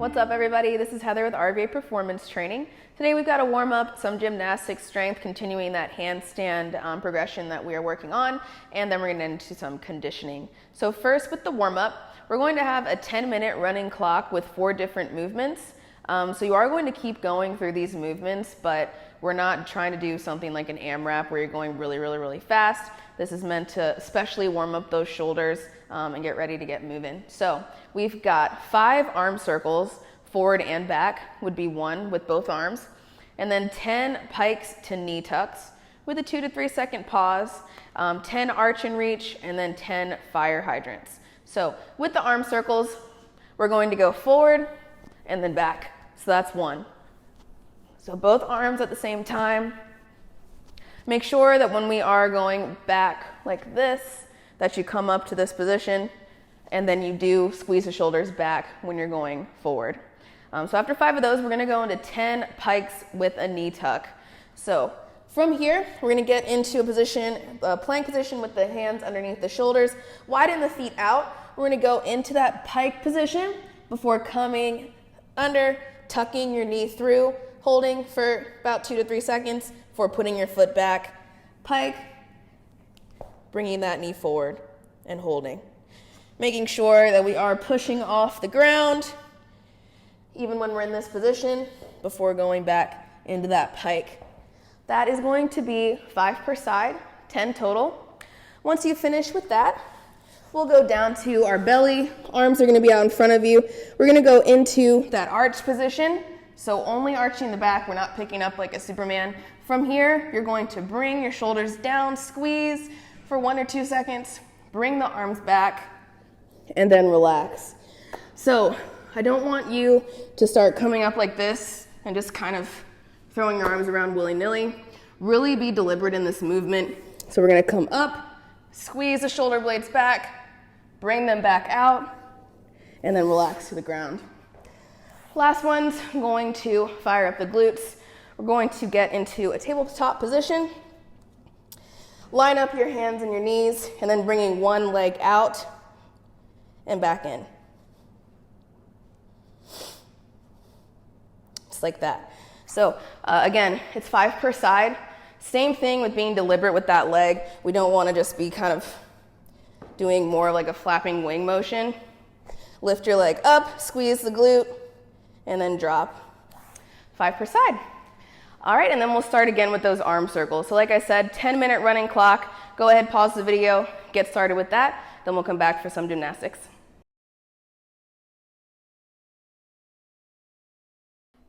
What's up, everybody? This is Heather with RVA Performance Training. Today we've got to warm up some gymnastics strength, continuing that handstand progression that we are working on, and then we're going to get into some conditioning. So first, with the warm-up, we're going to have a 10-minute running clock with 4 different movements. So you are going to keep going through these movements, but we're not trying to do something like an AMRAP where you're going really fast. This is meant to especially warm up those shoulders and get ready to get moving. So we've got 5 arm circles, forward and back would be 1 with both arms, and then 10 pikes to knee tucks with a 2 to 3 second pause, 10 arch and reach, and then 10 fire hydrants. So with the arm circles, we're going to go forward and then back. So that's 1. So both arms at the same time. Make sure that when we are going back like this, that you come up to this position, and then you do squeeze the shoulders back when you're going forward. So after 5 of those, we're gonna go into 10 pikes with a knee tuck. So from here, we're gonna get into a position, a plank position with the hands underneath the shoulders, widen the feet out. We're gonna go into that pike position before coming under, tucking your knee through, holding for about 2 to 3 seconds before putting your foot back, pike, bringing that knee forward and holding. Making sure that we are pushing off the ground, even when we're in this position, before going back into that pike. That is going to be 5 per side, 10 total. Once you finish with that, we'll go down to our belly. Arms are gonna be out in front of you. We're gonna go into that arch position. So only arching the back, we're not picking up like a Superman. From here, you're going to bring your shoulders down, squeeze for 1 or 2 seconds, bring the arms back, and then relax. So I don't want you to start coming up like this and just kind of throwing your arms around willy-nilly. Really be deliberate in this movement. So we're gonna come up, squeeze the shoulder blades back, bring them back out, and then relax to the ground. Last one's going to fire up the glutes. We're going to get into a tabletop position. Line up your hands and your knees, and then bringing one leg out and back in. Just like that. So again, it's 5 per side. Same thing with being deliberate with that leg. We don't want to just be kind of doing more like a flapping wing motion. Lift your leg up, squeeze the glute, and then drop. 5 per side. All right, and then we'll start again with those arm circles. So like I said, 10-minute running clock. Go ahead, pause the video, get started with that. Then we'll come back for some gymnastics.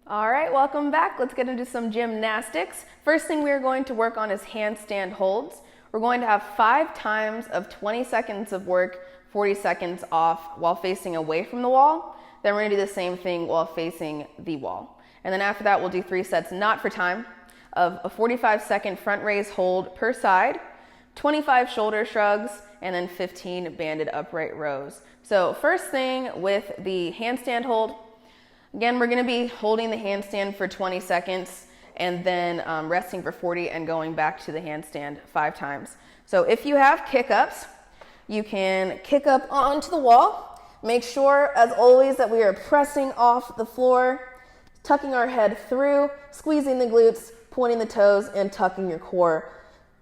All right, welcome back. Let's get into some gymnastics. First thing we're going to work on is handstand holds. We're going to have 5 times of 20 seconds of work, 40 seconds off while facing away from the wall. Then we're gonna do the same thing while facing the wall. And then after that, we'll do 3 sets, not for time, of a 45-second front raise hold per side, 25 shoulder shrugs, and then 15 banded upright rows. So first thing with the handstand hold, again, we're gonna be holding the handstand for 20 seconds and then resting for 40 and going back to the handstand 5 times. So if you have kick-ups, you can kick up onto the wall. Make sure, as always, that we are pressing off the floor, tucking our head through, squeezing the glutes, pointing the toes, and tucking your core.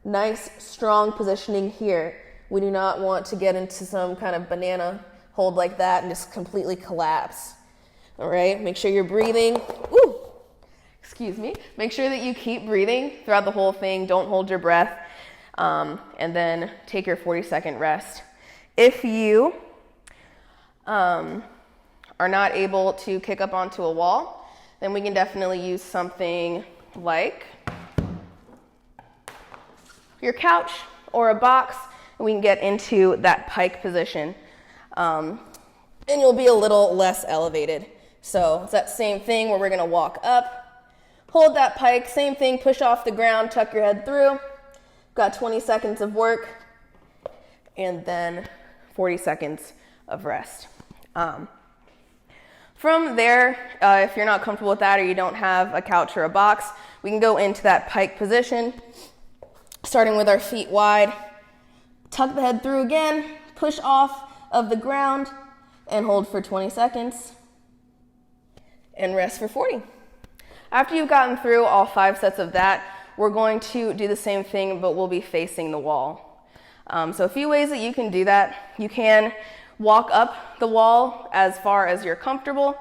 Nice, strong positioning here. We do not want to get into some kind of banana hold like that and just completely collapse. All right, make sure you're breathing. Ooh, excuse me. Make sure that you keep breathing throughout the whole thing. Don't hold your breath. And then take your 40-second rest. If you are not able to kick up onto a wall, then we can definitely use something like your couch or a box, and we can get into that pike position. And you'll be a little less elevated. So it's that same thing where we're gonna walk up, hold that pike, same thing, push off the ground, tuck your head through. Got 20 seconds of work, and then 40 seconds of rest. From there, if you're not comfortable with that or you don't have a couch or a box, we can go into that pike position, starting with our feet wide. Tuck the head through again, push off of the ground, and hold for 20 seconds. and rest for 40. After you've gotten through all 5 sets of that, we're going to do the same thing, but we'll be facing the wall. So a few ways that you can do that. You can walk up the wall as far as you're comfortable.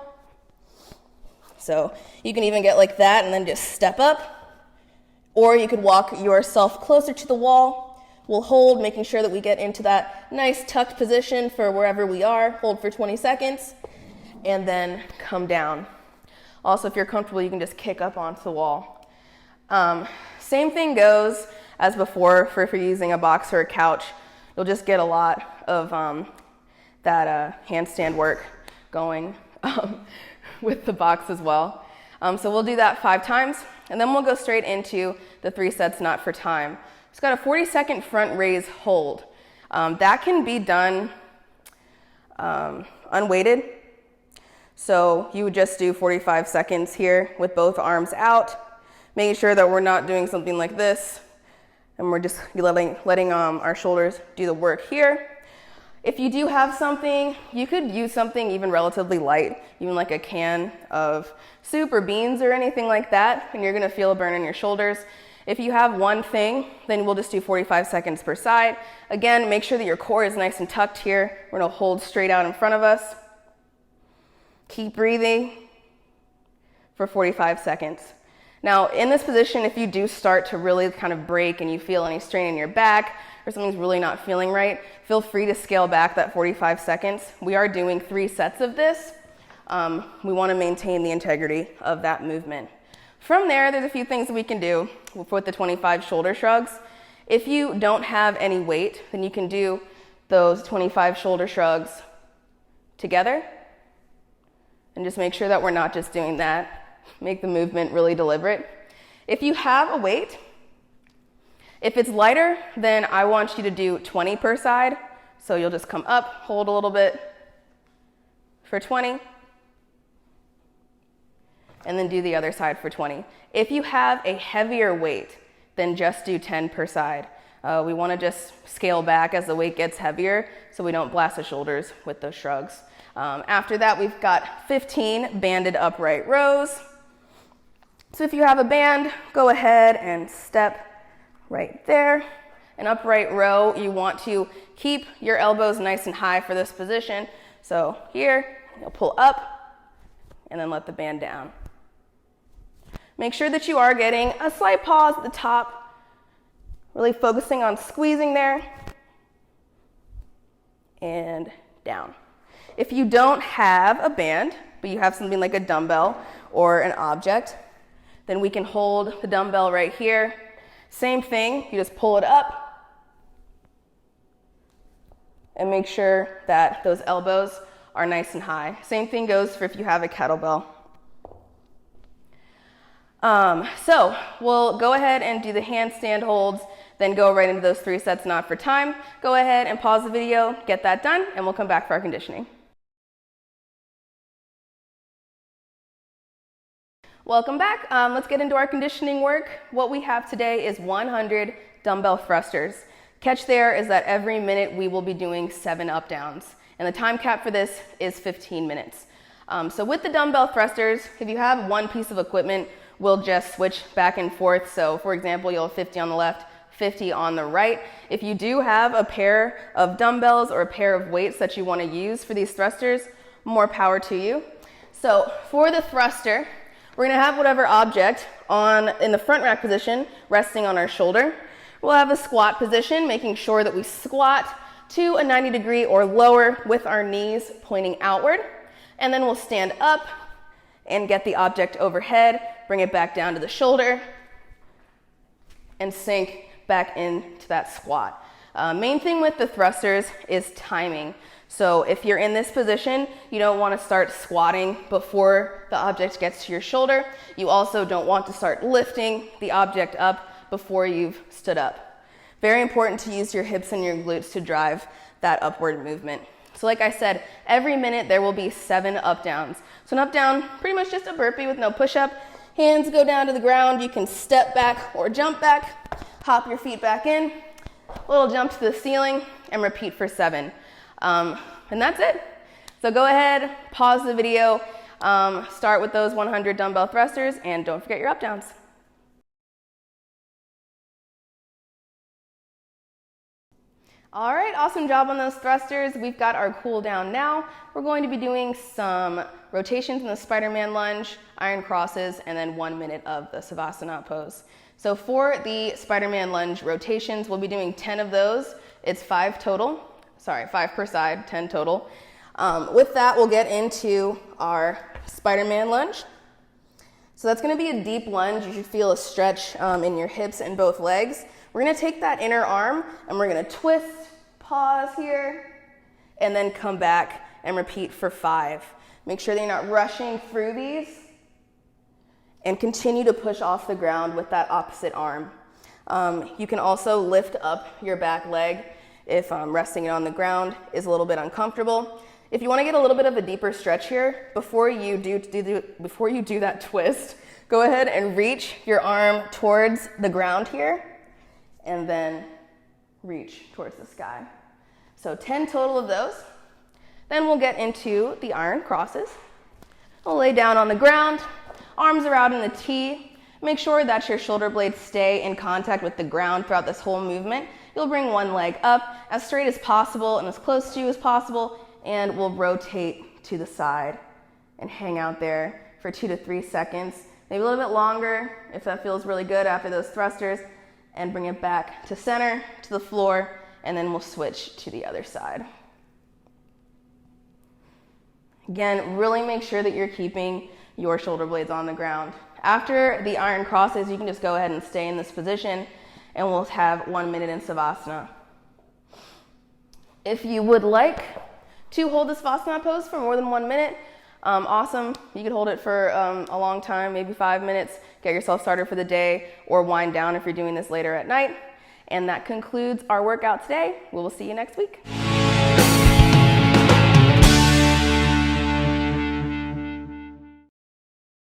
So you can even get like that and then just step up. Or you could walk yourself closer to the wall. We'll hold, making sure that we get into that nice tucked position for wherever we are. Hold for 20 seconds, and then come down. Also, if you're comfortable, you can just kick up onto the wall. Same thing goes as before for if you're using a box or a couch. You'll just get a lot of that handstand work going with the box as well. So we'll do that 5 times, and then we'll go straight into the 3 sets not for time. It's got a 40-second front raise hold. That can be done unweighted. So you would just do 45 seconds here with both arms out, making sure that we're not doing something like this, and we're just letting our shoulders do the work here. If you do have something, you could use something even relatively light, even like a can of soup or beans or anything like that, and you're gonna feel a burn in your shoulders. If you have one thing, then we'll just do 45 seconds per side. Again, make sure that your core is nice and tucked here. We're gonna hold straight out in front of us. Keep breathing for 45 seconds. Now, in this position, if you do start to really kind of break and you feel any strain in your back or something's really not feeling right, feel free to scale back that 45 seconds. We are doing 3 sets of this. We want to maintain the integrity of that movement. From there, there's a few things that we can do with the 25 shoulder shrugs. If you don't have any weight, then you can do those 25 shoulder shrugs together. And just make sure that we're not just doing that. Make the movement really deliberate. If you have a weight, if it's lighter, then I want you to do 20 per side. So you'll just come up, hold a little bit for 20, and then do the other side for 20. If you have a heavier weight, then just do 10 per side. We want to just scale back as the weight gets heavier so we don't blast the shoulders with those shrugs. After that, we've got 15 banded upright rows. So if you have a band, go ahead and step right there. An upright row, you want to keep your elbows nice and high for this position. So here, you'll pull up and then let the band down. Make sure that you are getting a slight pause at the top, really focusing on squeezing there and down. If you don't have a band, but you have something like a dumbbell or an object, then we can hold the dumbbell right here. Same thing, you just pull it up and make sure that those elbows are nice and high. Same thing goes for if you have a kettlebell. So we'll go ahead and do the handstand holds, then go right into those 3 sets not for time. Go ahead and pause the video, get that done, and we'll come back for our conditioning. Welcome back. Let's get into our conditioning work. What we have today is 100 dumbbell thrusters. Catch there is that every minute we will be doing 7 up downs, and the time cap for this is 15 minutes. So with the dumbbell thrusters, if you have one piece of equipment, we'll just switch back and forth. So for example, you'll have 50 on the left, 50 on the right. If you do have a pair of dumbbells or a pair of weights that you want to use for these thrusters, more power to you. So for the thruster, we're going to have whatever object in the front rack position resting on our shoulder. We'll have a squat position, making sure that we squat to a 90 degree or lower with our knees pointing outward. And then we'll stand up and get the object overhead, bring it back down to the shoulder, and sink back into that squat. Main thing with the thrusters is timing. So if you're in this position, you don't want to start squatting before the object gets to your shoulder. You also don't want to start lifting the object up before you've stood up. Very important to use your hips and your glutes to drive that upward movement. So like I said, every minute there will be 7 up downs. So an up down, pretty much just a burpee with no push up. Hands go down to the ground. You can step back or jump back, hop your feet back in, a little jump to the ceiling, and repeat for 7. And that's it. So go ahead, pause the video, Start with those 100 dumbbell thrusters, and don't forget your up downs. All right, awesome job on those thrusters. We've got our cool down now. We're going to be doing some rotations in the Spider-Man lunge, iron crosses, and then 1 minute of the Savasana pose. So for the Spider-Man lunge rotations, we'll be doing 10 of those. It's 5 total. Sorry, 5 per side, 10 total. With that, we'll get into our Spider-Man lunge. So that's going to be a deep lunge. You should feel a stretch in your hips and both legs. We're going to take that inner arm and we're going to twist, pause here, and then come back and repeat for 5. Make sure that you're not rushing through these, and continue to push off the ground with that opposite arm. You can also lift up your back leg if resting it on the ground is a little bit uncomfortable. If you want to get a little bit of a deeper stretch here, before you do that twist, go ahead and reach your arm towards the ground here, and then reach towards the sky. So 10 total of those. Then we'll get into the iron crosses. We'll lay down on the ground, arms are out in the T. Make sure that your shoulder blades stay in contact with the ground throughout this whole movement. You'll bring one leg up as straight as possible and as close to you as possible, and we'll rotate to the side and hang out there for 2 to 3 seconds, maybe a little bit longer if that feels really good after those thrusters, and bring it back to center, to the floor, and then we'll switch to the other side. Again, really make sure that you're keeping your shoulder blades on the ground. After the iron crosses, you can just go ahead and stay in this position, and we'll have 1 minute in Savasana. If you would like to hold this Savasana pose for more than 1 minute, awesome. You could hold it for a long time, maybe 5 minutes, get yourself started for the day, or wind down if you're doing this later at night. And that concludes our workout today. We will see you next week.